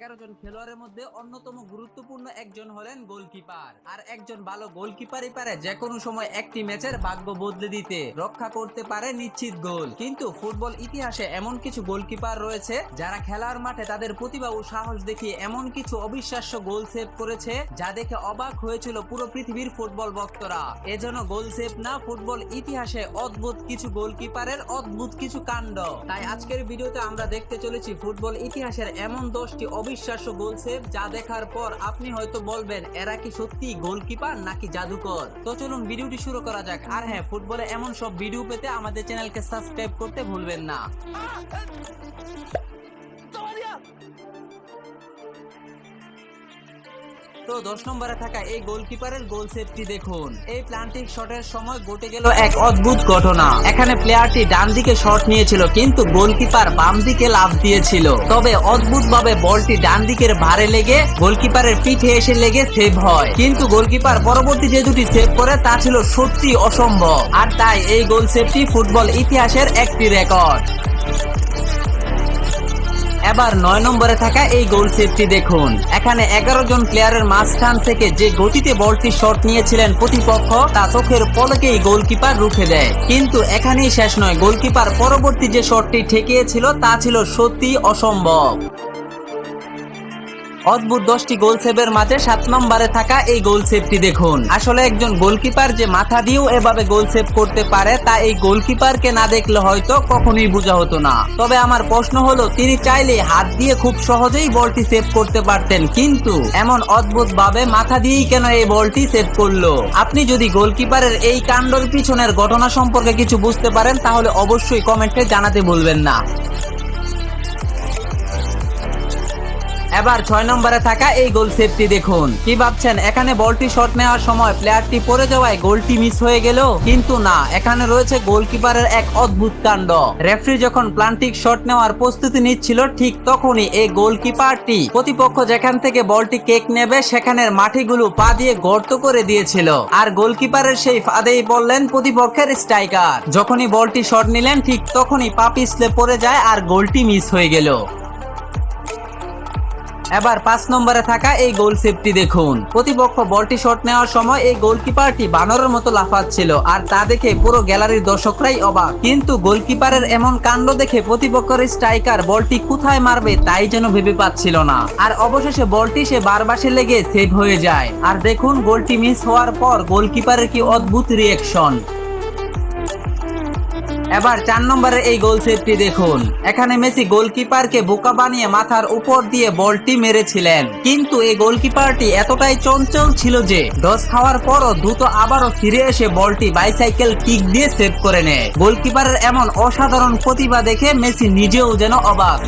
11 জন খেলোয়াড়ের মধ্যে অন্যতম গুরুত্বপূর্ণ একজন হলেন গোলকিপার। আর একজন ভালো গোলকিপারই পারে যে কোনো সময় একটি ম্যাচের ভাগ্য বদলে দিতে, রক্ষা করতে পারে নিশ্চিত গোল। কিন্তু ফুটবল ইতিহাসে এমন কিছু গোলকিপার রয়েছে যারা খেলার মাঠে তাদের প্রতিভা ও সাহস দেখিয়ে এমন কিছু অবিশ্বাস্য গোল সেভ করেছে যা দেখে অবাক হয়েছিল পুরো পৃথিবীর ফুটবল ভক্তরা। এজন্য গোল সেভ না, ফুটবল ইতিহাসে অদ্ভুত কিছু গোলকিপারের অদ্ভুত কিছু কাণ্ড। তাই আজকের ভিডিওতে আমরা দেখতে চলেছি ফুটবল ইতিহাসের এমন 10টি অবিশ্বাস্য গোল সেভ যা দেখার পর আপনি হয়তো বলবেন এরা কি সত্যি গোলকিপার নাকি জাদুকর। তো চলুন ভিডিওটি শুরু করা যাক। আর হ্যাঁ, ফুটবলে এমন সব ভিডিও পেতে আমাদের চ্যানেলকে সাবস্ক্রাইব করতে ভুলবেন না। তো 10 নম্বরে থাকা এই গোলকিপারের গোল সেভটি দেখুন। এই প্লান্টিক শটের সময় ঘটে গেল এক অদ্ভুত ঘটনা। এখানে প্লেয়ারটি ডান দিকে শট নিয়েছিল কিন্তু গোলকিপার বাম দিকে লাফ দিয়েছিল। তবে অদ্ভুতভাবে বলটি ডান দিকের ভারে লেগে গোলকিপারের পিঠে এসে লেগে সেভ হয়। কিন্তু গোলকিপার পরবর্তী যে দুটি সেভ করে তা ছিল সত্যি অসম্ভব। আর তাই এই গোল সেভটি ফুটবল ইতিহাসের একটি রেকর্ড। এবার 9 নম্বরে থাকা এই গোল সেভটি দেখুন। এখানে 11 জন প্লেয়ারের মাঝখান থেকে যে গতিতে বলটি শট নিয়েছিলেন প্রতিপক্ষ তা চোখের পলকেই গোলকিপার রুখে দেয়। কিন্তু এখানেই শেষ নয়, গোলকিপার পরবর্তী যে শটটি ঠেকিয়েছিল তা ছিল সত্যি অসম্ভব। অদ্ভুত 10টি গোল সেভের মাঝে 7 নম্বরে থাকা এই গোল সেভটি দেখুন। আসলে একজন গোলকিপার যে মাথা দিয়েও এভাবে গোল সেভ করতে পারে তা এই গোলকিপারকে না দেখলে হয়তো কখনোই বোঝা হতো না। তবে আমার প্রশ্ন হলো, তিনি চাইলে হাত দিয়ে খুব সহজেই বলটি সেভ করতে পারতেন, কিন্তু এমন অদ্ভুত ভাবে মাথা দিয়েই কেন এই বলটি সেভ করলো? আপনি যদি গোলকিপারের এই কাণ্ডের পিছনের ঘটনা সম্পর্কে কিছু বুঝতে পারেন তাহলে অবশ্যই কমেন্টে জানাতে ভুলবেন না। এবার 6 নম্বরে থাকা এই গোল সেভটি দেখুন। কি ভাবছেন এখানে বলটি শট নেওয়ার সময় প্লেয়ারটি পড়ে যাওয়ায় গোলটি মিস হয়ে গেল? কিন্তু না, এখানে রয়েছে গোলকিপারের এক অদ্ভুত কাণ্ড। রেফারি যখন প্লান্টিক শট নেওয়ার প্রস্তুতি নিচ্ছিল ঠিক তখনই এই গোলকিপারটি প্রতিপক্ষ যেখান থেকে বলটি কেক নেবে সেখানের মাটিগুলো পা দিয়ে গর্ত করে দিয়েছিল। আর গোলকিপারের সেই ফাঁদেই পড়লেন প্রতিপক্ষের স্ট্রাইকার। যখনই বলটি শট নিলেন ঠিক তখনই পা পিছলে পড়ে যায় আর গোলটি মিস হয়ে গেল। এবার 5 নম্বরে থাকা এই গোল সেভটি দেখুন। প্রতিপক্ষ বলটি শট নেওয়ার সময় এই গোলকিপারটি বানরের মতো লাফাচ্ছিল আর তা দেখে পুরো গ্যালারির দর্শকরাই অবাক। কিন্তু গোলকিপারের এমন কাণ্ড দেখে প্রতিপক্ষের স্ট্রাইকার বলটি কোথায় মারবে তাই যেন ভেবে পাচ্ছিল না। আর অবশেষে বলটি সে বারবাসে লেগে সেভ হয়ে যায়। আর দেখুন গোলটি মিস হওয়ার পর গোলকিপারের কি অদ্ভুত রিঅ্যাকশন। এবার 4 নম্বরের এই গোল সেভটি দেখুন। এখানে মেসি গোলকিপারকে বোকা বানিয়ে মাথার উপর দিয়ে বলটি মেরেছিলেন, কিন্তু এই গোলকিপারটি এতটাই চঞ্চল ছিল যে ডস খাওয়ার পরও দ্রুত আবারও ফিরে এসে বলটি বাইসাইকেল কিক দিয়ে সেভ করে নেয়। গোলকিপারের এমন অসাধারণ প্রতিভা দেখে মেসি নিজেও যেন অবাক।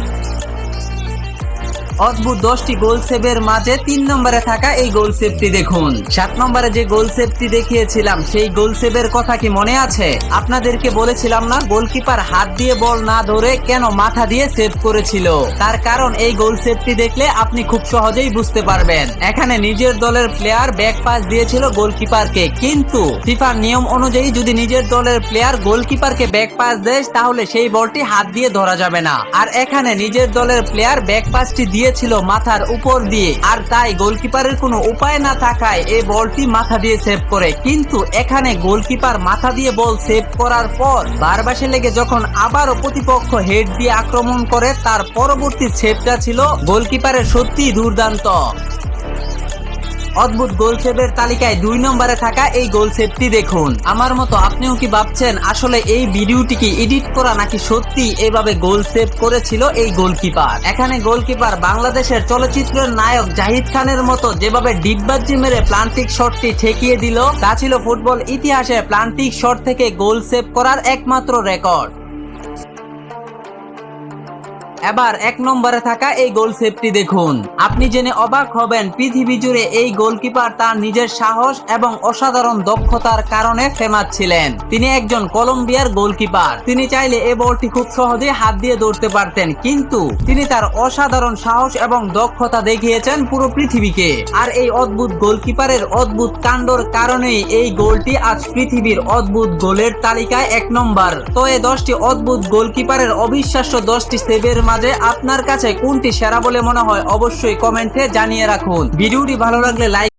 অদ্ভুত 10টি গোল সেভের মাঝে 3 নম্বরে থাকা এই গোল সেভটি দেখুন। 7 নম্বরে যে গোল সেভটি দেখিয়েছিলাম সেই গোল সেভের কথা কি মনে আছে? আপনাদেরকে বলেছিলাম না গোলকিপার হাত দিয়ে বল না ধরে কেন মাথা দিয়ে সেভ করেছিল? তার কারণ এই গোল সেভটি দেখলে আপনি খুব সহজেই বুঝতে পারবেন। এখানে নিজের দলের প্লেয়ার ব্যাক পাস দিয়েছিল গোলকিপারকে, কিন্তু ফিফার নিয়ম অনুযায়ী যদি নিজের দলের প্লেয়ার গোলকিপারকে ব্যাক পাস দেয় তাহলে সেই বলটি হাত দিয়ে ধরা যাবে না। আর এখানে নিজের দলের প্লেয়ার ব্যাক পাসটি দিয়েছিল মাথার উপর দিয়ে, আর তাই গোলকিপারের কোনো উপায় না থাকায় এই বলটি মাথা দিয়ে সেভ করে। কিন্তু এখানে গোলকিপার মাথা দিয়ে বল সেভ করার পর বারবাসে লেগে যখন আবারও প্রতিপক্ষ হেড দিয়ে আক্রমণ করে তার পরবর্তী সেভটা ছিল গোলকিপারের সত্যিই দুর্দান্ত। অদ্ভুত গোল সেভের তালিকায় 2 নম্বরে থাকা এই গোল সেভটি দেখুন। আমার মতো আপনিও কি ভাবছেন আসলে এই ভিডিওটি কি এডিট করা নাকি সত্যি এভাবে গোল সেভ করেছিল এই গোলকিপার? এখানে গোলকিপার বাংলাদেশের চলচ্চিত্রের নায়ক জাহিদ খানের মতো যেভাবে ডিগবাজি মেরে প্লান্টিক শটটি ঠেকিয়ে দিল তা ছিল ফুটবল ইতিহাসে প্লান্টিক শট থেকে গোল সেভ করার একমাত্র রেকর্ড। এবার 1 নম্বরে থাকা এই গোল সেভটি দেখুন। আপনি জেনে অবাক হবেন পৃথিবী জুড়ে এই গোলকিপার তার নিজের সাহস এবং অসাধারণ দক্ষতার কারণে ফেমাস ছিলেন। তিনি একজন কলম্বিয়ার গোলকিপার। তিনি চাইলে এই বলটি খুব সহজে হাত দিয়ে ধরতে পারতেন, কিন্তু তিনি তার অসাধারণ সাহস এবং দক্ষতা দেখিয়েছেন পুরো পৃথিবীকে। আর এই অদ্ভুত গোলকিপারের অদ্ভুত কাণ্ডর কারণেই এই গোলটি আজ পৃথিবীর অদ্ভুত গোলের তালিকায় 1 নম্বর। তো এই 10টি অদ্ভুত গোলকিপারের অবিশ্বাস্য 10টি সেভের মাঝে আপনার কাছে কোনটি সেরা বলে মনে হয় অবশ্যই কমেন্টে জানিয়ে রাখুন। ভিডিওটি ভালো লাগলে লাইক